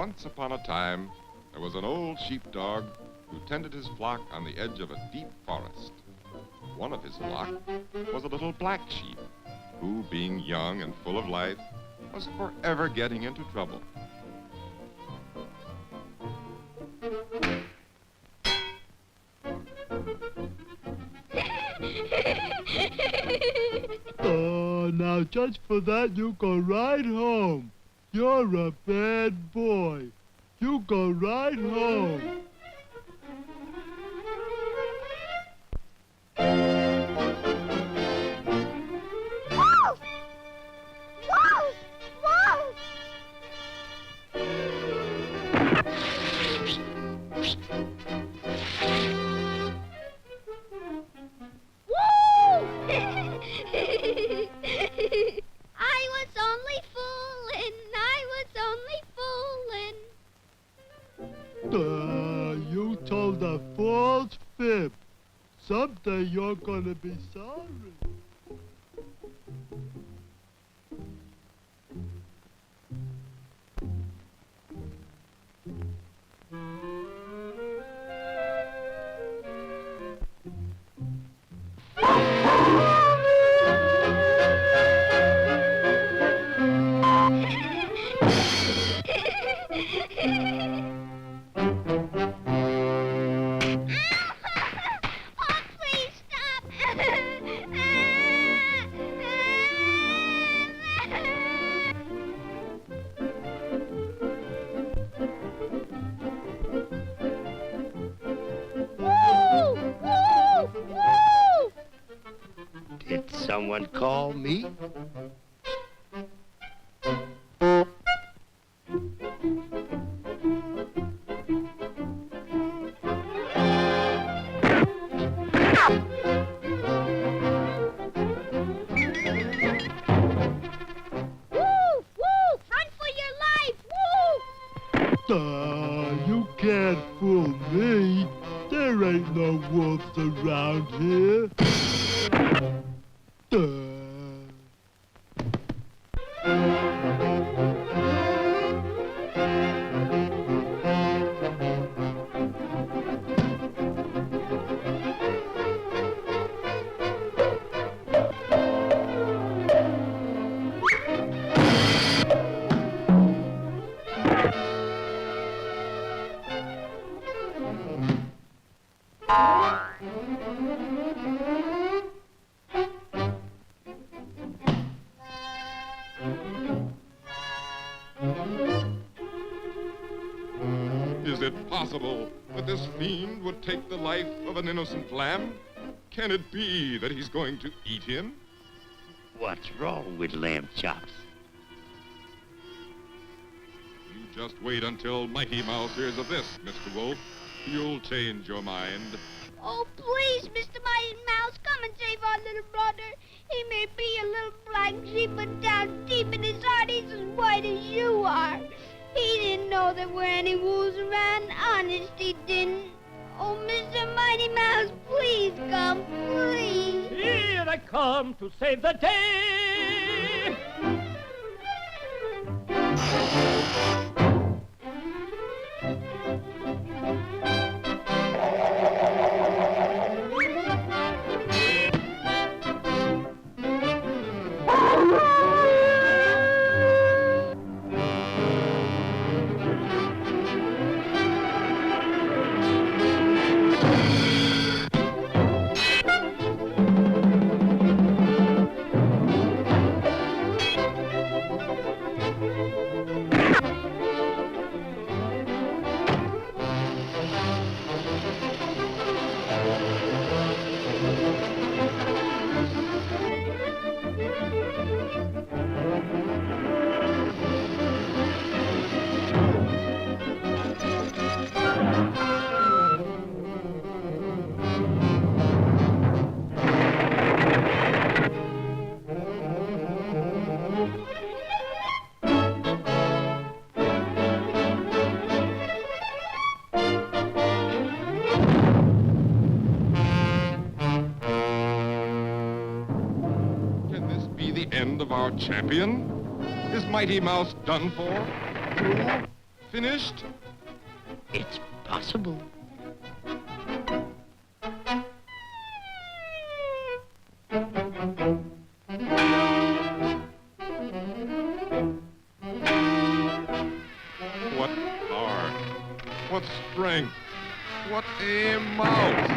Once upon a time, there was an old sheepdog who tended his flock on the edge of a deep forest. One of his flock was a little black sheep who, being young and full of life, was forever getting into trouble. Oh, now just for that you go right home. You're a bad boy. You go right home. Wolf! Wolf! Wolf! I was only fooling. I was only fooling. You told a false fib. Someday you're gonna be sorry. Did someone call me? You can't fool me. There ain't no wolves around here. Is it possible that this fiend would take the life of an innocent lamb? Can it be that he's going to eat him? What's wrong with lamb chops? You just wait until Mighty Mouse hears of this, Mr. Wolf. You'll change your mind. Oh, please, Mr. Mighty Mouse, come and save our little brother. He may be a little black sheep, but down deep in his heart, he's as white as you are. He didn't know there were any wolves around. Honest, he didn't. Oh, Mr. Mighty Mouse, please come, please. Here I come to save the day. End of our champion? Is Mighty Mouse done for? Fool? finished? It's possible. What power? What strength? What a mouse!